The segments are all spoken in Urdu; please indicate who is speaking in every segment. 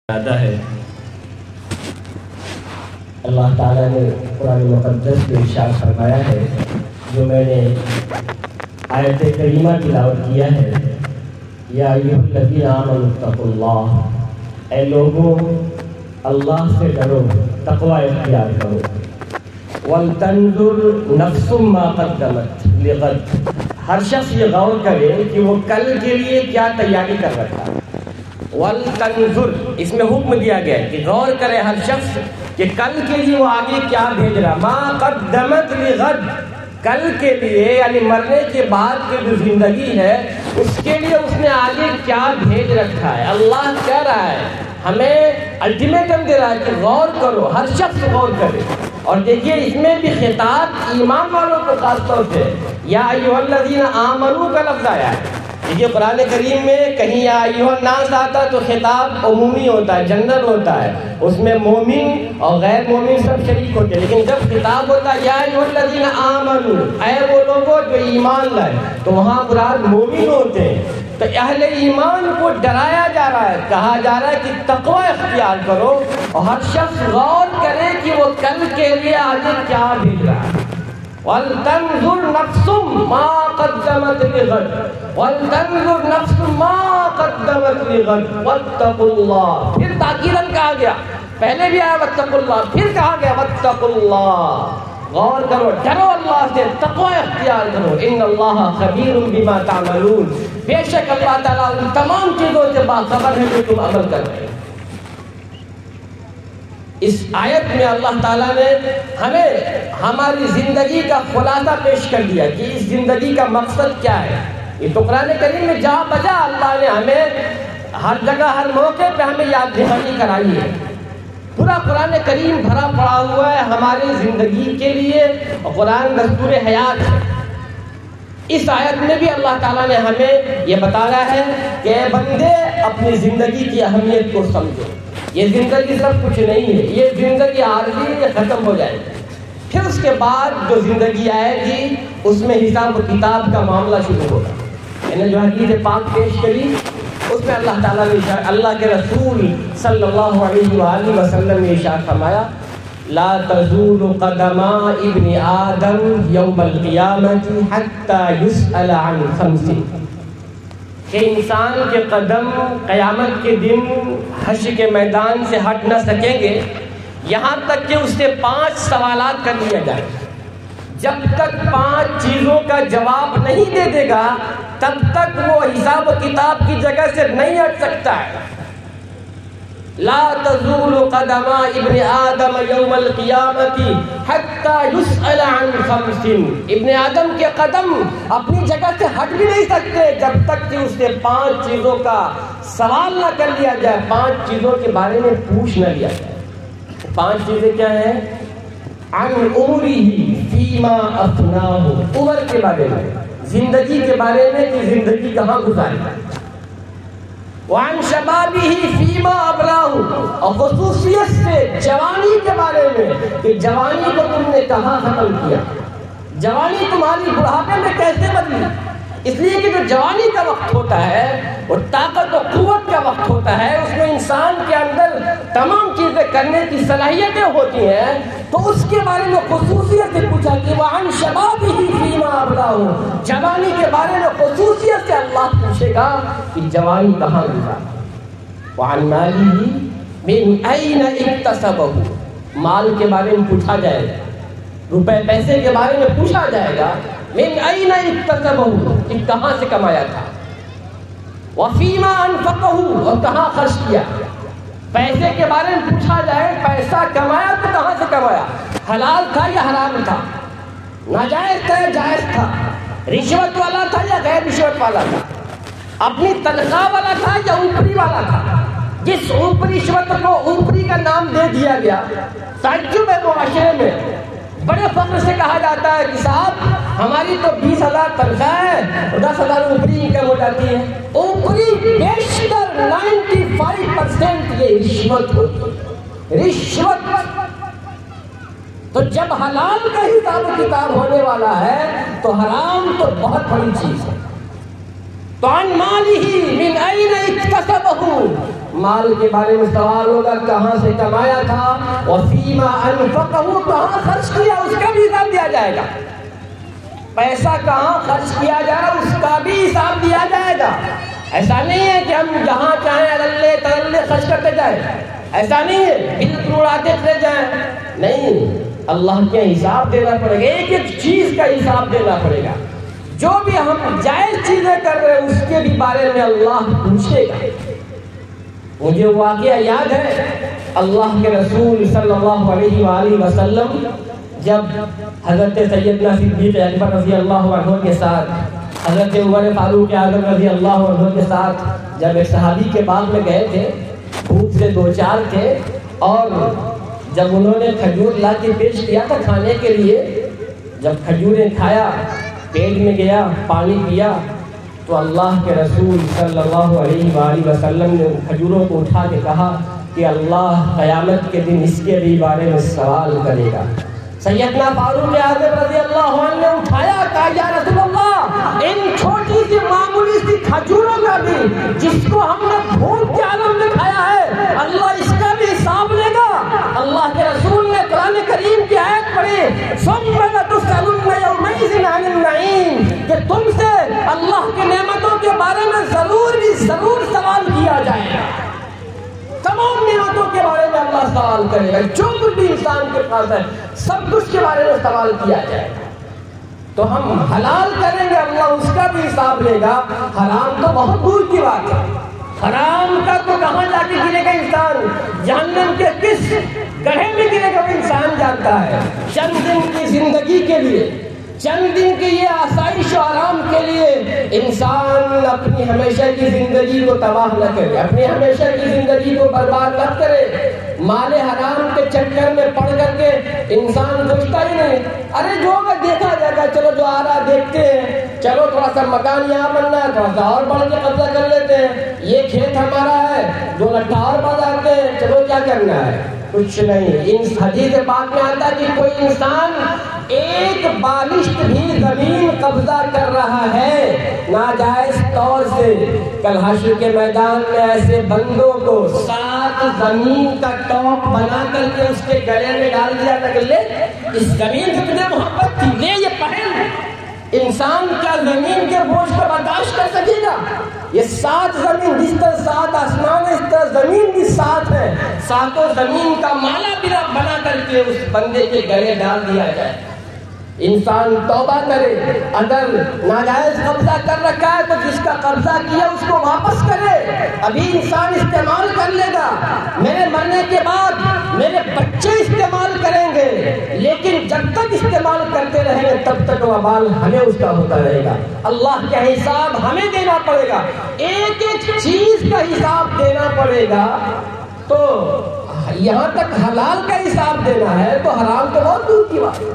Speaker 1: زیادہ ہے۔ اللہ تعالیٰ نے قرآن مقدس میں ارشاد فرمایا ہے، جو میں نے آیت کریمہ تلاوت کیا ہے، یا ایھا الذین آمنوا اتقوا اللہ، اے لوگوں اللہ سے ڈرو، تقوی اختیار کرو۔ وَلْتَنْظُرْ نَفْسٌ مَا قَدَّمَتْ لِغَدٍ، ہر شخص یہ غور کرے کہ وہ کل کے لیے کیا تیاری کر رکھا ہے۔ وَلْتَنْظُرْ، اس میں حکم دیا گیا ہے کہ غور کرے ہر شخص کہ کل کے لیے وہ آگے کیا بھیج رہا۔ مَا قَدَّمَتْ لِغَدٍ، کل کے لیے یعنی مرنے کے بعد کی جو زندگی ہے اس کے لیے اس نے آگے کیا بھیج رکھا ہے۔ اللہ کہہ رہا ہے، ہمیں الٹیمیٹم دے رہا ہے کہ غور کرو، ہر شخص غور کرے۔ اور دیکھیے اس میں بھی خطاب ایمان والوں کو خاص طور سے یا ایھا الذین آمنوا کا لفظ آیا ہے۔ دیکھیے قرآن کریم میں کہیں یا ایھا الناس آتا ہے تو خطاب عمومی ہوتا ہے، جنرل ہوتا ہے، اس میں مومن اور غیر مومن سب شریک ہوتے ہیں، لیکن جب خطاب ہوتا ہے یا ایھا الذین آمنوا، اے وہ لوگوں جو ایمان لائے، تو وہاں مراد مومن ہوتے ہیں۔ تو اہل ایمان کو ڈرایا جا رہا ہے، کہا جا رہا ہے کہ تقوی اختیار کرو اور ہر شخص غور کرے کہ وہ کل کے لیے آگے کیا بھیج رہا ہے۔ وَلْتَنْظُرْ نَفْسٌ مَا قَدَّمَتْ لِغَدٍ، وَلْتَنْظُرْ نَفْسٌ مَا قَدَّمَتْ لِغَدٍ وَاتَّقُوا اللَّهَ، پھر تاکیداً کہا گیا، پہلے بھی آیا وَاتَّقُوا اللَّهَ، پھر کہا گیا وَاتَّقُوا اللَّهَ، غور کرو، ڈرو اللہ سے، تقوی اختیار کرو۔ ان اللہ خبیر بما تعملون، بے شک اللہ تعالیٰ ان تمام چیزوں سے باخبر ہے جو تم عمل کر رہے ہو۔ اس آیت میں اللہ تعالیٰ نے ہمیں ہماری زندگی کا خلاصہ پیش کر دیا کہ اس زندگی کا مقصد کیا ہے۔ یہ تو قرآن کریم میں جہاں بجا اللہ نے ہمیں ہر جگہ ہر موقع پہ ہمیں یاد دہانی کرائی ہے۔ پورا قرآن کریم بھرا پڑا ہوا ہے ہماری زندگی کے لیے، اور قرآن دستور حیات ہے۔ اس آیت میں بھی اللہ تعالیٰ نے ہمیں یہ بتایا ہے کہ اے بندے اپنی زندگی کی اہمیت کو سمجھو، یہ زندگی سب کچھ نہیں ہے، یہ زندگی عارضی ہے، ختم ہو جائے گی، پھر اس کے بعد جو زندگی آئے گی اس میں حساب و کتاب کا معاملہ شروع ہوگا۔ میں نے جو حدیث پاک پیش کری اس میں اللہ تعالیٰ نے اللہ کے رسول صلی اللہ علیہ وآلہ وسلم نے ارشاد فرمایا، لا تزول قدم ابن آدم یوم القیامت حتی یسأل عن خمس، کہ انسان کے قدم قیامت کے دن حشر کے میدان سے ہٹ نہ سکیں گے یہاں تک کہ اس سے 5 سوالات کر لیا جائے۔ جب تک 5 چیزوں کا جواب نہیں دے دے گا تب تک وہ حساب و کتاب کی جگہ سے نہیں ہٹ سکتا ہے۔ لا تزول قدم ابن آدم یوم القیامت حتی یسأل عن خمس، ابن آدم کے قدم اپنی جگہ سے ہٹ بھی نہیں سکتے جب تک کہ اس سے 5 چیزوں کا سوال نہ کر لیا جائے، 5 چیزوں کے بارے میں پوچھ نہ لیا جائے۔ 5 چیزیں کیا ہیں؟ عن عمرہ فیما افناہ، عمر کے بارے میں، زندگی کے بارے میں کہ زندگی کہاں گزاری، وعن شبابہ فیما ابلاہ، اور خصوصیت سے جوانی کے بارے میں کہ جوانی کو تم نے کہاں ختم کیا، جوانی تمہاری بڑھاپے میں کیسے بدلی۔ اس لیے کہ جو جوانی کا وقت ہوتا ہے وہ طاقت و قوت کا وقت ہوتا ہے، اس میں انسان کے اندر تمام چیزیں کرنے کی صلاحیتیں ہوتی ہیں، تو اس کے بارے میں خصوصیت سے پوچھا کہ وعن شبابہ فیما ابلاہ، جوانی کے بارے میں خصوصیت سے اللہ پوچھے گا کہ جوانی کہاں گزرا۔ وعن مالہ من این اکتسبہ، مال کے بارے میں پوچھا جائے گا، روپے پیسے کے بارے میں پوچھا جائے گا، من این اکتسبہ، کہ کہاں سے کمایا تھا، وفیما انفقہ، اور کہاں خرچ کیا۔ پیسے کے بارے میں پوچھا جائے، پیسہ کمایا تو کہاں سے کمایا، حلال تھا یا حرام تھا، ناجائز تھا یا جائز تھا، رشوت والا تھا یا غیر رشوت والا تھا، اپنی تنخواہ والا تھا یا اوپری والا تھا۔ جس اوپری رشوت کو اوپری کا نام دے دیا گیا، تعجب ہے معاشرے میں، بڑے فخر سے کہا جاتا ہے کہ صاحب ہماری تو 20,000 تنخواہ ہے، 10,000 اوپری انکم ہو جاتی ہے۔ اوپری بیشتر 95% یہ رشوت ہوتی ہے، رشوت۔ تو جب حلال کا حساب و کتاب ہونے والا ہے تو حرام تو بہت بڑی چیز ہے۔ تو عن مالہ من این اکتسبہ، مال کے بارے میں سوال ہوگا کہاں سے کمایا تھا، وفیما انفقہ کہاں خرچ کیا اس کا بھی حساب دیا جائے گا، پیسہ کہاں خرچ کیا جائے اس کا بھی حساب دیا جائے گا۔ ایسا نہیں ہے کہ ہم جہاں چاہیں اگلے تگلے خرچ کرتے جائیں، ایسا نہیں ہے بالکل اڑاتے چلے جائیں، نہیں، اللہ کے حساب دینا پڑے گا، ایک ایک چیز کا حساب دینا پڑے گا۔ جو بھی ہم جائز چیزیں کر رہے ہیں اس کے بھی بارے میں اللہ پوچھے گا۔ مجھے واقعہ یاد ہے، اللہ کے رسول صلی اللہ علیہ وآلہ وسلم جب حضرت سیدنا صدیق اکبر رضی اللہ عنہ کے ساتھ، حضرت عمر فاروق اعظم رضی اللہ عنہ کے ساتھ جب ایک صحابی کے باغ میں گئے تھے، بھوک سے دو چار تھے، اور جب انہوں نے کھجور لا کے پیش کیا تھا کھانے کے لیے، جب کھجوریں کھایا، پیٹ میں گیا، پانی پیا، تو اللہ کے رسول صلی اللہ علیہ وآلہ وسلم نے کھجوروں کو اٹھا کے کہا کہ اللہ قیامت کے دن اس کے بھی بارے میں سوال کرے گا۔ سیدنا فاروق اعظم رضی اللہ عنہ نے اٹھایا، کہا یا رسول اللہ، ان چھوٹی سی معمولی سی کھجوروں کا بھی جس کو ہم نے بھوک کے عالم میں کھایا ہے، اللہ اس کا بھی حساب لے گا۔ اللہ کے رسول نے قرآن کریم کی آیت پڑھی، ثم لتسألن یومئذ عن النعیم، کہ تم سے اللہ کی نعمتوں کے بارے میں ضرور سوال کیا جائے گا۔ تمام نعمتوں کے بارے میں اللہ سوال کرے گا، جو کچھ بھی انسان کے پاس ہے سب کچھ کے بارے میں سوال کیا جائے گا۔ تو ہم حلال کریں گے، اللہ اس کا بھی حساب لے گا، حرام تو بہت دور کی بات ہے۔ حرام کا تو کہاں جا کے گرے گا انسان، جہنم کے کس گڑھے میں گرے گا وہ انسان جانتا ہے۔ چند دن کی زندگی کے لیے، چند دن کی یہ آسائش و آرام کے لیے انسان اپنی ہمیشہ کی زندگی کو تباہ نہ کرے، اپنی ہمیشہ کی زندگی کو برباد نہ کرے۔ مال حرام کے چکر میں پڑ کر کے انسان سوچتا ہی نہیں، ارے جو ہوگا دیکھا جائے گا، چلو جو آ رہا دیکھتے ہیں، چلو تھوڑا سا مکان یہاں بننا ہے، تھوڑا سا اور بڑھ کے قبضہ کر لیتے ہیں، یہ کھیت ہمارا ہے، 2 لٹھا اور بڑھاتے ہیں، چلو کیا کرنا ہے، کچھ نہیں۔ ان حدیث پاک میں آتا ہے کہ کوئی انسان ایک بالشت بھی زمین قبضہ کر رہا ہے ناجائز طور سے، کل حشر کے میدان میں ایسے بندوں کو 7 زمین کا ٹوپ بنا کر کے اس کے گلے میں ڈال دیا تھا کہ لے، اس زمین سے تجھے محبت تھی، لے یہ پہن۔ انسان کیا زمین کے بوجھ کو برداشت کر سکے گا؟ یہ 7 زمین، جس طرح 7 آسمان ہے اس طرح زمین بھی 7 ہے، 7 زمین کا مالا بنا کر کے اس بندے کے گلے ڈال دیا جائے۔ انسان توبہ کرے، اگر ناجائز قبضہ کر رکھا ہے تو جس کا قبضہ کیا اس کو واپس کرے، ابھی انسان استعمال کر لے گا، میرے مرنے کے بعد میرے بچے استعمال کریں گے، لیکن جب تک استعمال کرتے رہیں گے تب تک وبال ہمیں اس کا ہوتا رہے گا۔ اللہ کا حساب ہمیں دینا پڑے گا، ایک ایک چیز کا حساب دینا پڑے گا۔ تو یہاں تک حلال کا حساب دینا ہے تو حرام تو بہت دور کی بات ہے۔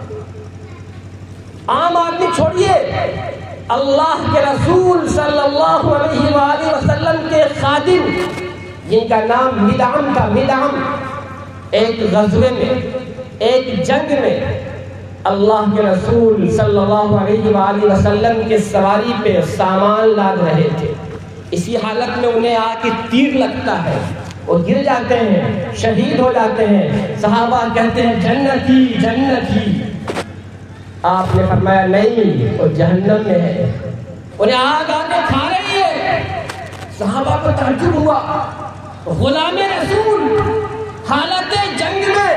Speaker 1: عام آدمی چھوڑیے، اللہ کے رسول صلی اللہ علیہ وآلہ وسلم کے خادم جن کا نام مدعم تھا، مدعم ایک غزوے میں، ایک جنگ میں اللہ کے رسول صلی اللہ علیہ وآلہ وسلم کے سواری پہ سامان لاد رہے تھے، اسی حالت میں انہیں آ کے تیر لگتا ہے، وہ گر جاتے ہیں، شہید ہو جاتے ہیں، صحابہ کہتے ہیں جنتی جنتی، آپ نے فرمایا نہیں وہ جہنم میں ہے، انہیں آگ آ کے کھا رہی ہے۔ صحابہ کو تعجب ہوا، غلام رسول حالت جنگ میں،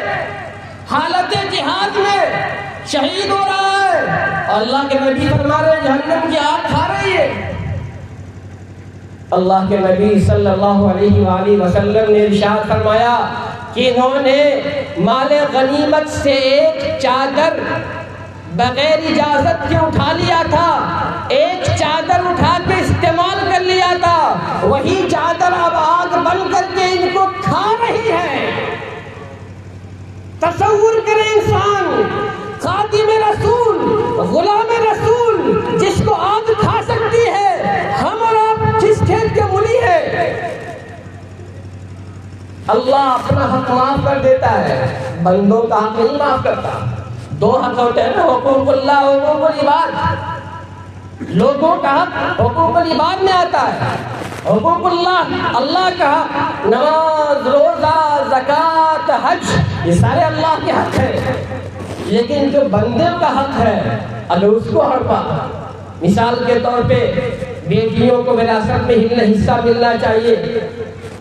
Speaker 1: حالت جہاد میں شہید ہو رہا ہے، اللہ کے نبی فرما رہے جہنم کی آگ کھا رہی ہے۔ اللہ کے نبی صلی اللہ علیہ وآلہ وسلم نے ارشاد فرمایا کہ انہوں نے مال غنیمت سے ایک چادر بغیر اجازت کے اٹھا لیا تھا، ایک چادر اٹھا کے استعمال کر لیا تھا، وہی چادر اب آگ بن کر کے ان کو کھا رہی ہے۔ تصور کریں انسان، خادم رسول، غلام رسول، جس کو آگ کھا سکتی ہے، ہم اور آپ جس کھیت کے مولی ہے۔ اللہ اپنا حق معاف کر دیتا ہے، بندوں کا حق نہیں معاف کرتا۔ 2 حق ہوتے ہیں نا، حقوق اللہ، حقوق العباد۔ لوگوں کا حق حقوق العباد میں آتا ہے، حقوق اللہ، اللہ کا حق، نماز، روزہ، زکوٰۃ، حج، یہ سارے اللہ کے حق ہیں، لیکن جو بندے کا حق ہے اگر اس کو ہڑپا، مثال کے طور پہ بیٹیوں کو وراثت میں حصہ ملنا چاہیے،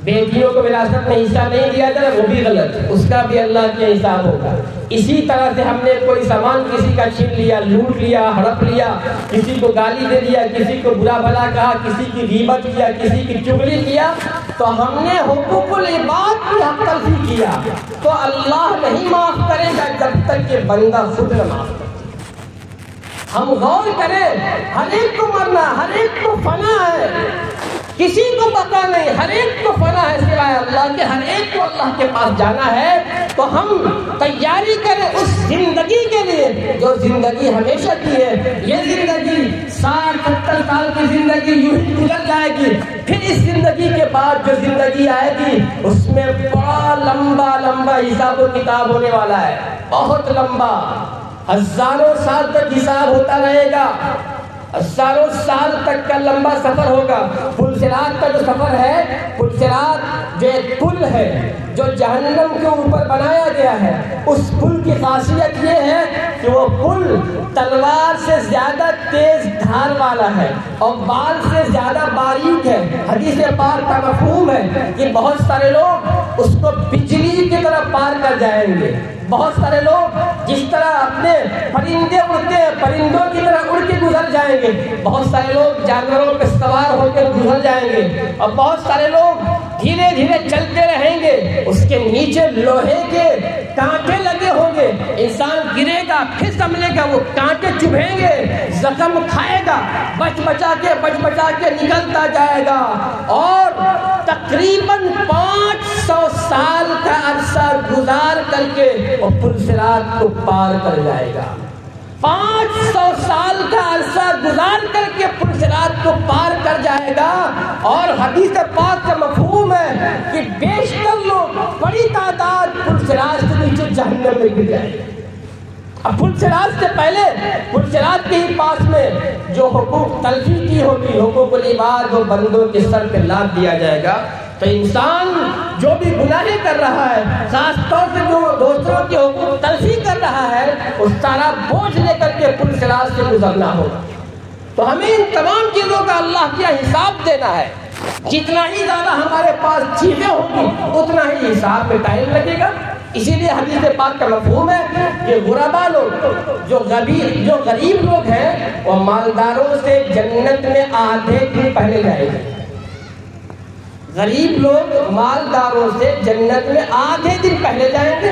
Speaker 1: بیٹیوں کو وراثت میں حصہ نہیں دیا جائے وہ بھی غلط، اس کا بھی اللہ کے حساب ہوگا۔ اسی طرح سے ہم نے کوئی سامان کسی کا چھین لیا، لوٹ لیا، ہڑپ لیا، کسی کو گالی دے دیا، کسی کو برا بھلا کہا، کسی کی غیبت کیا، کسی کی چغلی کیا، تو ہم نے حقوق العباد کی حق تلفی کیا، تو اللہ نہیں معاف کرے گا جب تک کہ بندہ خود نہ معاف کرے۔ ہم غور کریں، ہر ایک کو مرنا، ہر ایک کو فنا ہے، کسی کو بقا نہیں، ہر ایک کو فنا ہے سوائے اللہ کے، ہر ایک کو اللہ کے پاس جانا ہے۔ تو ہم تیاری کریں اس زندگی کے لیے جو زندگی ہمیشہ کی ہے۔ یہ زندگی 60-70 سال کی زندگی یوں ہی گزر جائے گی، پھر اس زندگی کے بعد جو زندگی آئے گی اس میں بڑا لمبا حساب و کتاب ہونے والا ہے، بہت لمبا، ہزاروں سال تک حساب ہوتا رہے گا، ہزاروں سال تک کا لمبا سفر ہوگا۔ پل صراط کا جو سفر ہے، پل صراط جو ایک پل ہے جو جہنم کے اوپر بنایا گیا ہے، اس پل کی خاصیت یہ ہے کہ وہ پل تلوار سے زیادہ تیز دھار والا ہے اور بال سے زیادہ باریک ہے۔ حدیث پاک کا مفہوم ہے کہ بہت سارے لوگ اس کو بجلی کی طرح پار کر جائیں گے، بہت سارے لوگ جس طرح اپنے پرندے اڑتے ہیں پرندوں کی طرح اڑ کے گزر جائیں گے، بہت سارے لوگ جانوروں پہ سوار ہو کے گزر جائیں گے، اور بہت سارے لوگ دھیرے دھیرے چلتے رہیں گے، اس کے نیچے لوہے کے کانٹے لگے ہوں گے، انسان گرے گا، پھر سنبھلے گا، وہ کانٹے چبھیں گے، زخم کھائے گا، بچ بچا کے نکلتا جائے گا، اور تقریباً 500 سال کا عرصہ گزار کر کے وہ پل صراط کو پار کر جائے گا۔ 500 سال کا عرصہ گزار کر کے پل صراط کو پار کر جائے گا، اور حدیث پاک کا مفہوم ہے کہ بیشتر لوگ، بڑی تعداد پل صراط کے نیچے جہنم میں گر جائے گا۔ اب پل صراط سے پہلے پل صراط کے ہی پاس میں جو حقوق تلفی کی ہوگی، حقوق العباد، وہ بندوں کے سر پہ لاد دیا جائے گا۔ تو انسان جو بھی گناہیں کر رہا ہے، خاص طور سے جو دوسروں کے حقوق تلفی کر رہا ہے، اس سارا بوجھ لے کر کے پل صراط سے گزرنا ہوگا۔ تو ہمیں ان تمام چیزوں کا اللہ کیا حساب دینا ہے۔ جتنا ہی زیادہ ہمارے پاس چیزیں ہوں گی اتنا ہی حساب میں ٹائم لگے گا۔ اسی لیے حدیث پاک کا مفہوم ہے کہ غربا لوگ، جو غریب لوگ ہیں، وہ مالداروں سے جنت میں آدھے دن پہلے جائیں گے۔ غریب لوگ مالداروں سے جنت میں آدھے دن پہلے جائیں گے۔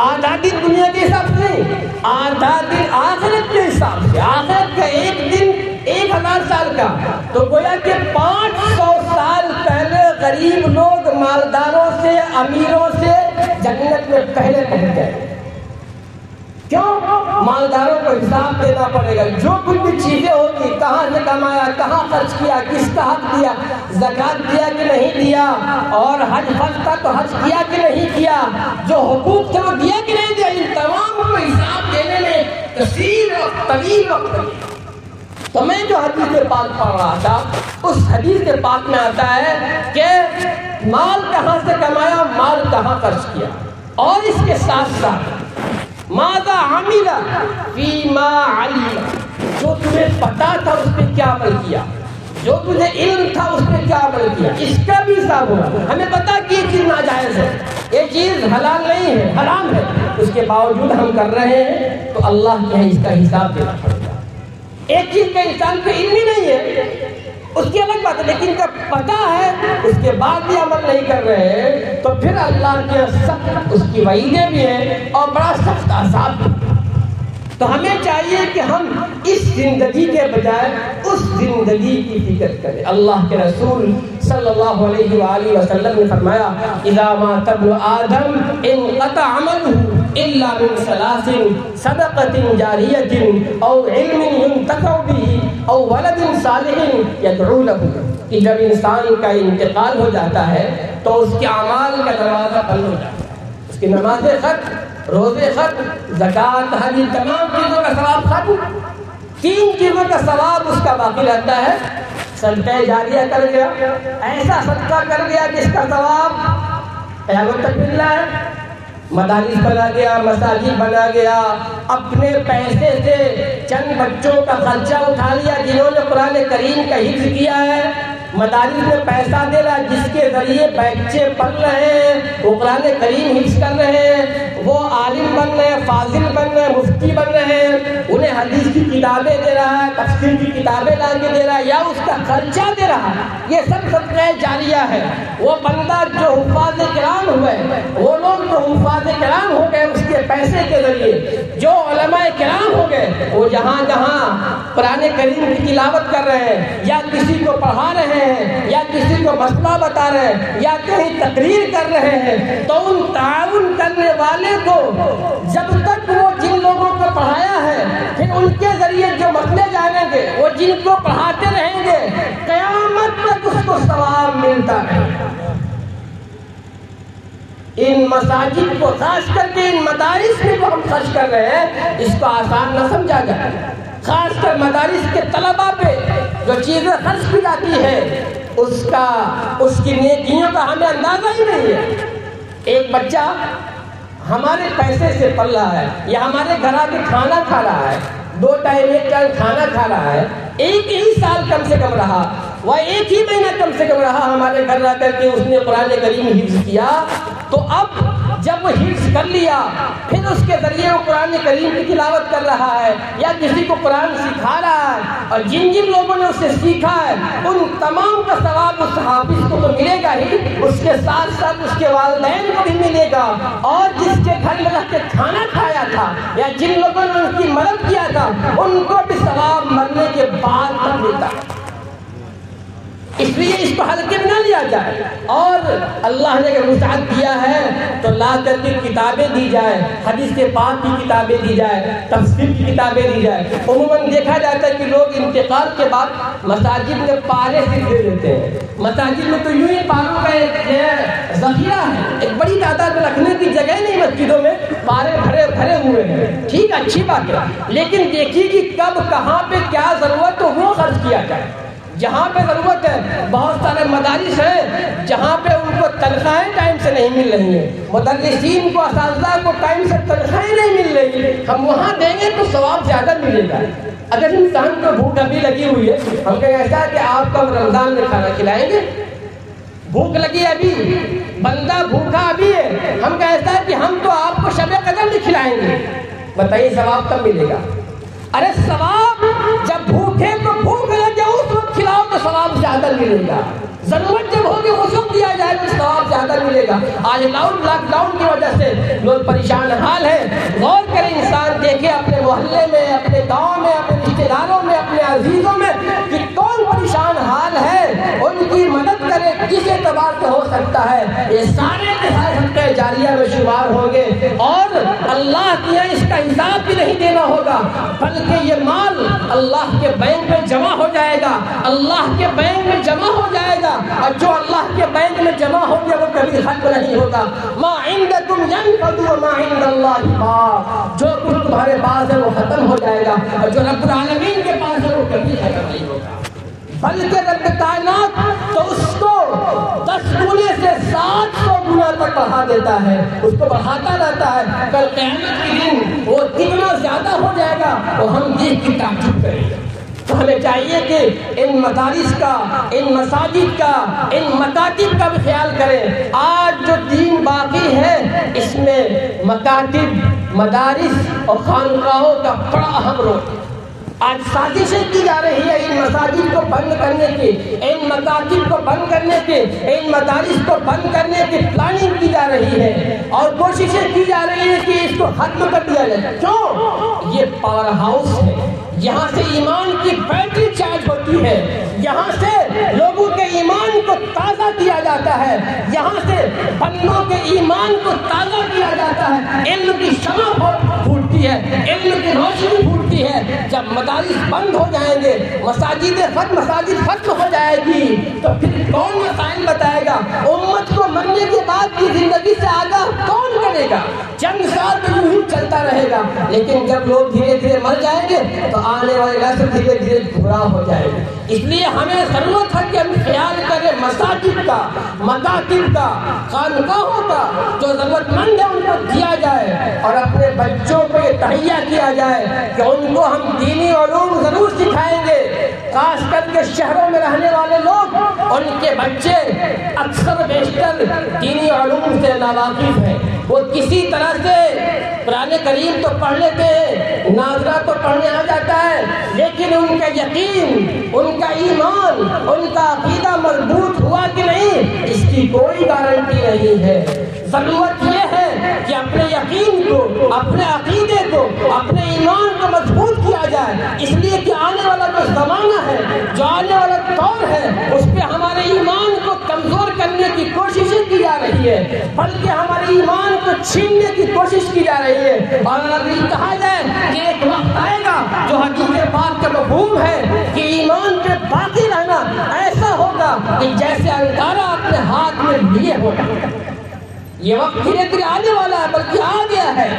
Speaker 1: آدھا دن دنیا کے حساب سے نہیں، آدھا دن آخرت کے حساب سے۔ آخرت کا ایک دن 1000 سال کا، تو گویا کہ 500 سال پہلے غریب لوگ مالداروں سے، امیروں سے جنت میں پہلے پہنچ جائیں گے۔ کیوں؟ مالداروں کو حساب دینا پڑے گا، جو کچھ بھی چیزیں ہوگی، کہاں سے کمایا، کہاں خرچ کیا، کس کا حق دیا، زکوٰۃ دیا کہ نہیں دیا، اور حج فرض تھا تو حج کیا کہ نہیں کیا، جو حقوق تھے وہ دیا کہ نہیں دیا، ان تمام کو حساب دینے میں کثیر اور طویل وقت لگے۔ تو میں جو حدیث پاک پڑھ رہا تھا، اس حدیث کے پاک میں آتا ہے کہ مال کہاں سے کمایا، مال کہاں خرچ کیا، اور اس کے ساتھ ساتھ ماذا عمل فیما علم، جو تمہیں پتا تھا اس پہ کیا عمل کیا، جو تجھے علم تھا اس پہ کیا عمل کیا، اس کا بھی حساب ہوگا۔ ہمیں پتا کہ یہ چیز ناجائز ہے، یہ چیز حلال نہیں ہے، حرام ہے، اس کے باوجود ہم کر رہے ہیں، تو اللہ کے اس کا حساب دینا پڑے گا۔ ایک چیز کا انسان کو علم ہی نہیں ہے اس کی الگ بات ہے، لیکن جب پتا ہے اس کے بعد بھی عمل نہیں کر رہے ہیں، تو پھر اللہ کے سخت اس کی وعیدیں بھی ہیں اور بڑا سخت عذاب بھی۔ تو ہمیں چاہیے کہ ہم اس زندگی کے بجائے اس زندگی کی فکر کریں۔ اللہ کے رسول صلی اللہ علیہ وآلہ وسلم نے فرمایا، اذا مات ابن آدم انقطع عمله الا من ثلاث، صدقۃ جاریۃ او علم ينتفع به او ولد صالح يدعو له، کہ جب انسان کا انتقال ہو جاتا ہے تو اس کے اعمال کا دروازہ بند ہو جاتا ہے، اس کی نمازیں ختم، روزے ختم، زکوٰۃ، حج، تمام چیزوں کا ثواب ختم، 3 چیزوں کا ثواب اس کا باقی رہتا ہے، صدقہ جاریہ کر گیا، ایسا صدقہ کر گیا جس کا ثواب قیامت تک مل رہا ہے۔ مدارس بنا گیا، مساجد بنا گیا، اپنے پیسے سے چند بچوں کا خرچہ اٹھا لیا جنہوں نے قرآن کریم کا حفظ کیا ہے، مدارس میں پیسہ دے رہا جس کے ذریعے بچے پڑھ رہے ہیں، وہ قرآن کریم حفظ کر رہے ہیں، وہ عالم بن رہے ہیں، فاضل بن رہے ہیں، مفتی بن رہے ہیں، انہیں حدیث کی کتابیں دے رہا ہے، تفسیر کی کتابیں لا کے دے رہا ہے یا اس کا خرچہ دے رہا ہے، یہ سب صدقہ جاریہ ہے۔ وہ بندہ جو حفاظ کرام ہوئے، وہ لوگ جو حفاظ کرام ہو گئے اس کے پیسے کے ذریعے، جو علماء کرام ہو گئے، وہ جہاں جہاں قرآن کریم کی تلاوت کر رہے ہیں یا کسی کو پڑھا رہے ہیں یا کسی کو مسئلہ بتا رہے ہیں یا کہیں تقریر کر رہے ہیں، تو ان تعاون کرنے والے کو جب تک وہ جن لوگوں کو پڑھایا ہے پھر ان کے ذریعے جو مسئلے جانیں گے، وہ جن کو پڑھاتے رہیں گے، قیامت تک اس کو ثواب ملتا ہے۔ ان مساجد کو خاص کر کے ان مدارس میں جو ہم خرچ کر رہے ہیں اس کو آسان نہ سمجھا جائے، خاص کر مدارس کے طلباء پہ جو چیزیں خرچ کی جاتی ہے اس کی نیکیوں کا ہمیں اندازہ ہی نہیں ہے۔ ایک بچہ ہمارے پیسے سے پل رہا ہے یا ہمارے گھر آ کے کھانا کھا رہا ہے، 2 ٹائم 1 ٹائم کھانا کھا رہا ہے، ایک ہی سال کم سے کم رہا، وہ ایک ہی مہینہ کم سے کم رہا ہمارے گھر آ کر کے اس نے قرآن کریم حفظ کیا، تو اب جب وہ حفظ کر لیا پھر اس کے ذریعے وہ قرآن کریم کی تلاوت کر رہا ہے یا کسی کو قرآن سکھا رہا ہے، اور جن جن لوگوں نے اسے سیکھا ہے ان تمام کا ثواب اس حافظ کو تو ملے گا ہی، اس کے ساتھ ساتھ اس کے والدین کو بھی ملے گا، اور جس کے گھر میں رہ کے کھانا کھایا تھا یا جن لوگوں نے ان کی مدد کیا تھا ان کو بھی ثواب مرنے کے بعد تک ملتا ہے۔ اس لیے اس کو ہلکے میں نہ لیا جائے، اور اللہ نے اگر وسعت دیا ہے تو لا کر کے کتابیں دی جائے، حدیث پاک کی کتابیں دی جائے، تفسیر کی کتابیں دی جائے۔ عموماً دیکھا جاتا ہے کہ لوگ انتقال کے بعد مساجد میں پارے صرف دے دیتے ہیں، مساجد میں تو یوں ہی پاروں کا ایک ذخیرہ ہے، ایک بڑی تعداد میں رکھنے کی جگہ نہیں، مسجدوں میں پارے بھرے ہوئے ہیں، ٹھیک ہے، اچھی بات ہے، لیکن دیکھیے کہ کب کہاں پہ کیا ضرورت ہو وہ خرچ کیا جائے۔ جہاں پہ ضرورت ہے، بہت سارے مدارس ہیں جہاں پہ ان کو تنخواہیں ٹائم سے نہیں مل رہی ہیں، مدرسین کو اساتذہ کو ٹائم سے تنخواہیں نہیں مل رہی، ہم وہاں دیں گے تو ثواب زیادہ ملے گا۔ اگر انسان کو بھوک ابھی لگی ہوئی ہے، ہم کہیں ایسا ہے کہ آپ کو رمضان میں کھانا کھلائیں گے، بھوک لگی ابھی، بندہ بھوکا ابھی ہے، ہم کہیں ایسا ہے کہ ہم تو آپ کو شب قدر نہیں کھلائیں گے، بتائیے ثواب کب ملے گا؟ ارے ثواب جب بھوکے تو بھوک لگے اس وقت کھلاؤ تو ثواب زیادہ ملے گا، ضرورت جب ہوگی اس وقت دیا جائے تو ثواب زیادہ ملے گا۔ آج لاک ڈاؤن کی وجہ سے لوگ پریشان حال ہیں، غور کریں، انسان دیکھے اپنے محلے میں، اپنے گاؤں میں، اپنے رشتے داروں میں، اپنے عزیزوں میں کہ کون پریشان حال ہے، ان کی مدد کرے، کس اعتبار سے ہو سکتا ہے، یہ سارے کے سارے صدقہ جاریہ میں شمار ہوں گے، اور اللہ کے یہاں اس کا حساب بھی نہیں دینا ہوگا، بلکہ یہ مال اللہ کے بینک میں جمع ہو جائے گا، اللہ کے بینک میں جمع ہو جائے گا، اور جو اللہ کے بینک میں جمع ہو گیا وہ کبھی ختم نہیں ہوگا۔ ما عندکم ینفد وما عند اللہ باق، جو کچھ تمہارے پاس ہے وہ ختم ہو جائے گا، اور جو رب العالمین کے پاس ہے وہ کبھی ختم نہیں ہوگا، بلکہ رب کائنات تو اس کو 10 گنے سے 700 گنا تک بڑھا دیتا ہے، اس کو بڑھاتا رہتا ہے، کل قیامت کے دن وہ کتنا زیادہ ہو جائے گا وہ ہم دیکھ کے تعجب کریں گے۔ تو ہمیں چاہیے کہ ان مدارس کا، ان مساجد کا، ان مکاتب کا بھی خیال کریں۔ آج جو دین باقی ہے اس میں مکاتب، مدارس اور خانقاہوں کا بڑا اہم رول ہے۔ آج سازشیں کی جا رہی ہے ان مساجد کو بند کرنے کی، ان مکاتب کو بند کرنے کی، ان مدارس کو بند کرنے کی پلاننگ کی جا رہی ہے، اور کوششیں کی جا رہی ہے کہ اس کو ختم کر دیا جائے۔ کیوں؟ یہ پاور ہاؤس ہے، یہاں سے ایمان کی بیٹری چارج ہوتی ہے، یہاں سے لوگوں کے ایمان کو تازہ کیا جاتا ہے، یہاں سے بندوں کے ایمان کو تازہ کیا جاتا ہے، علم کی شمع پھوٹتی ہے، علم کی روشنی پھوٹتی ہے۔ جب مدارس بند ہو جائیں گے، مساجد ختم ہو جائے گی، تو پھر کون مسائل بتائے گا؟ امت کو مرنے کے بعد کی زندگی سے آگاہ کون پڑے گا، چند سال تو یوں ہی چلتا رہے گا، لیکن جب لوگ دھیرے دھیرے مر جائیں گے تو آنے والی نسل دھیرے دھیرے گمراہ ہو جائے گی۔ اس لیے ہمیں ضرورت ہے کہ ہم خیال کریں مساجد کا، مدارس کا، خانقاہوں کا، جو ضرورت مند ہے ان کو دیا جائے، اور اپنے بچوں کو یہ تہیا کیا جائے کہ ان کو ہم دینی علوم ضرور سکھائیں گے۔ خاص کر کے شہروں میں رہنے والے لوگ، ان کے بچے اکثر بیشتر دینی علوم سے ناواقف ہیں۔ وہ کسی طرح سے قرآن کریم تو پڑھ لیتے ہیں، ناظرہ تو پڑھنے آ جاتا ہے، لیکن ان کا یقین، ان کا ایمان، ان کا عقیدہ مضبوط ہوا کہ نہیں، اس کی کوئی گارنٹی نہیں ہے۔ ضرورت یہ ہے کہ اپنے یقین کو، اپنے عقیدے کو، اپنے ایمان کو مضبوط کیا جائے، اس لیے کہ آنے والا جو زمانہ ہے، جو آنے والا دور ہے، اس پہ ہمارے ایمان کو کمزور کرنے کی کوششیں کی جا رہی ہے، بلکہ ہمارے ایمان کو چھیننے کی کوشش کی جا رہی ہے۔ اور ابھی کہا جائے کہ ایک وقت آئے گا جو حدیث پاک کا مفہوم ہے کہ ایمان پہ باقی رہنا ایسا ہوگا کہ جیسے انگارہ اپنے ہاتھ میں لیے ہوگا۔ یہ وقت دھیرے دھیرے آنے والا ہے، بلکہ آ گیا ہے،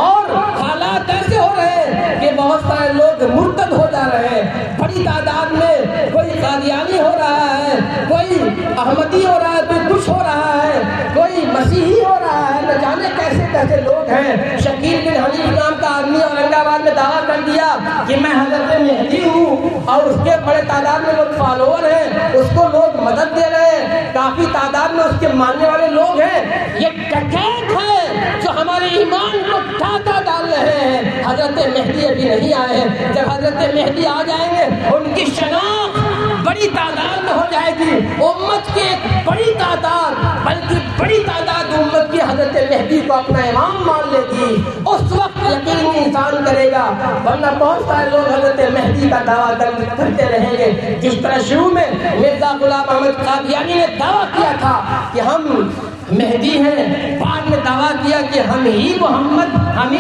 Speaker 1: اور حالات ایسے ہو رہے ہیں کہ بہت سارے لوگ مرتد ہو جا رہے ہیں، بڑی تعداد میں کوئی قادیانی ہو رہا ہے، کوئی احمدی ہو رہا ہے، کوئی کچھ ہو رہا ہے، کوئی مسیحی ہو رہا ہے، نہ جانے کیسے کیسے لوگ ہیں۔ شکیل بن حنیف نام کا آدمی اورنگ آباد میں دعویٰ کر دیا کہ میں حضرت مہدی ہوں، اور اس کے بڑے تعداد میں لوگ فالوور ہیں، اس کو لوگ مدد دے رہے ہیں، کافی تعداد میں اس کے ماننے والے لوگ ہیں۔ یہ ڈکیت ہے جو ہمارے ایمان کو ڈاکہ ڈال رہے ہیں۔ حضرت مہدی ابھی نہیں آئے ہیں، جب حضرت مہدی آ جائیں گے ان کی شناخت بڑی تعداد میں ہو جائے گی، امت کی ایک بڑی تعداد، بلکہ بڑی تعداد امت کی حضرت مہدی کو اپنا امام مان لے گی، اس وقت یقینی انسان کرے گا، ورنہ بہت سارے لوگ حضرت مہدی کا دعویٰ کرتے رہیں گے۔ جس طرح شروع میں مرزا غلام احمد قادیانی نے دعویٰ کیا تھا کہ ہم مہدی ہیں، بعد میں دعویٰ کیا کہ ہم ہی محمد، ہم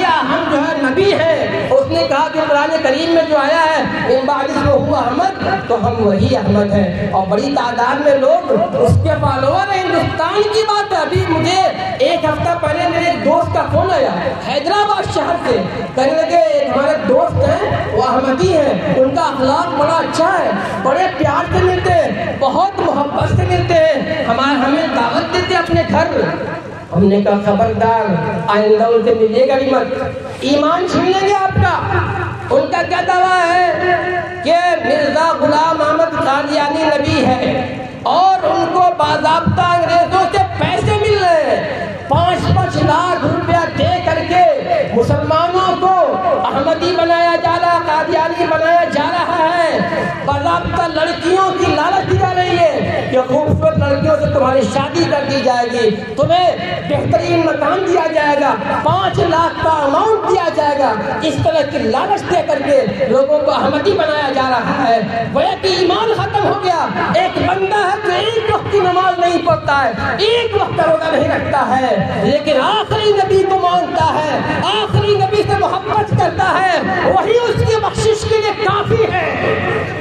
Speaker 1: جو ہے نبی ہیں۔ اس نے کہا کہ قرآن کریم میں جو آیا ہے ان بعد اسمہ ہوا احمد، تو ہم وہی احمد ہیں، اور بڑی تعداد میں لوگ اس کے فالوور ہیں۔ ہندوستان کی بات ہے، ابھی مجھے ایک ہفتہ پہلے میرے ایک دوست کا فون آیا حیدرآباد شہر سے، کہنے لگے ایک ہمارے دوست ہیں وہ احمدی ہیں، ان کا اخلاق بڑا اچھا ہے، بڑے پیار سے ملتے ہیں، بہت محبت سے ملتے ہیں، ہمیں دعوت دیتے اپنے گھر۔ ہم نے کہا خبردار، آئندہ ان سے ملیے گا بھی مت، ایمان چھین لیں گے آپ کا۔ ان کا کیا دعویٰ ہے کہ مرزا غلام احمد قادیانی نبی ہے، اور ان کو باضابطہ انگریزوں سے پیسے مل رہے ہیں، 5-5 لاکھ روپیہ دے کر کے مسلمانوں کو احمدی بنایا جا رہا، قادیانی بنایا جا رہا ہے، باضابطہ لڑکیوں کی لالچ دی جا رہی ہے کہ خوبصورت لڑکیوں سے تمہاری شادی کر دی جائے گی، تمہیں بہترین مکان دیا جائے گا، 5 لاکھ کا اماؤنٹ دیا جائے گا، اس طرح کی لالچ دے کر کے لوگوں کو احمدی بنایا جا رہا ہے۔ گویا کہ ایمان ختم ہو گیا۔ ایک بندہ ہے جو ایک وقت کی نماز نہیں پڑھتا ہے، ایک وقت کا روزہ نہیں رکھتا ہے، لیکن آخری نبی کو مانتا ہے، آخری نبی سے محبت کرتا ہے، وہی اس کی بخشش کے لیے کافی ہے۔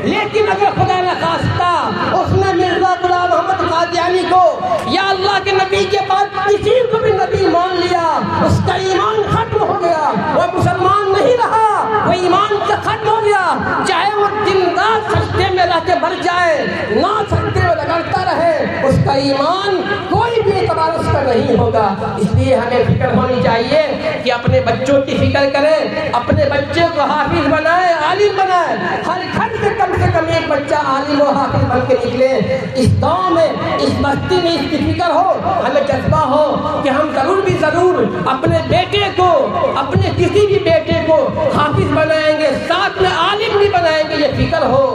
Speaker 1: لیکن اگر خدا نخواستہ اس نے مرزا غلام احمد قادیانی کو یا اللہ کے نبی کے بعد کسی کو بھی نبی مان لیا، اس کا ایمان ختم ہو گیا، وہ مسلمان نہیں رہا، وہ ایمان سے ختم ہو گیا، چاہے وہ دن رات سجدے میں رہ کے مر جائے، نہ سجدے میں لگڑتا رہے، اس کا ایمان کوئی بھی اعتبار اس کا نہیں ہوگا۔ اس لیے ہمیں فکر ہونی چاہیے کہ اپنے بچوں کی فکر کریں، اپنے بچے کو حافظ بنائیں، عالم بنائیں، ہر گھر سے کم ایک بچہ عالم و حافظ بن کے نکلے۔ اس گاؤں میں، اس بستی میں اس کی فکر ہو، ہمیں جذبہ ہو کہ ہم ضرور بھی ضرور اپنے بیٹے کو، اپنے کسی بھی بیٹے کو حافظ بنائیں گے، ساتھ میں عالم بھی بنائیں گے، یہ فکر ہو،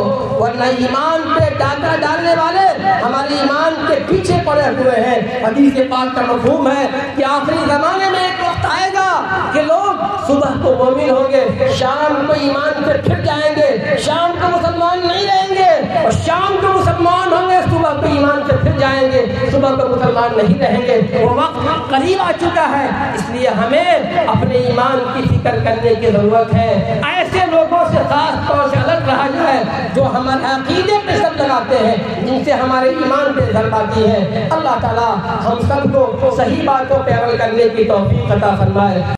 Speaker 1: ورنہ ایمان پہ ڈاکہ ڈالنے والے ہمارے ایمان کے پیچھے پڑے ہوئے ہیں۔ حدیث پاک کا مفہوم ہے کہ آخری زمانے میں ایک وقت آئے گا کہ لوگ صبح کو مومن ہوں گے، شام کو ایمان سے پھر جائیں گے، شام کو مسلمان نہیں رہیں گے، اور شام کو مسلمان ہوں گے، صبح کو ایمان سے پھر جائیں گے، صبح کو مسلمان نہیں رہیں گے، وہ وقت قریب آ چکا ہے۔ اس لیے ہمیں اپنے ایمان کی فکر کرنے کی ضرورت ہے۔ ایسے لوگوں سے خاص طور سے الگ رہا جائے جو ہمارے عقیدے پہ سب لگاتے ہیں، جن سے ہمارے ایمان پہ اثر پاتی ہے۔ اللہ تعالیٰ ہم سب کو صحیح باتوں پہ عمل کرنے کی توفیق عطا فرمائے۔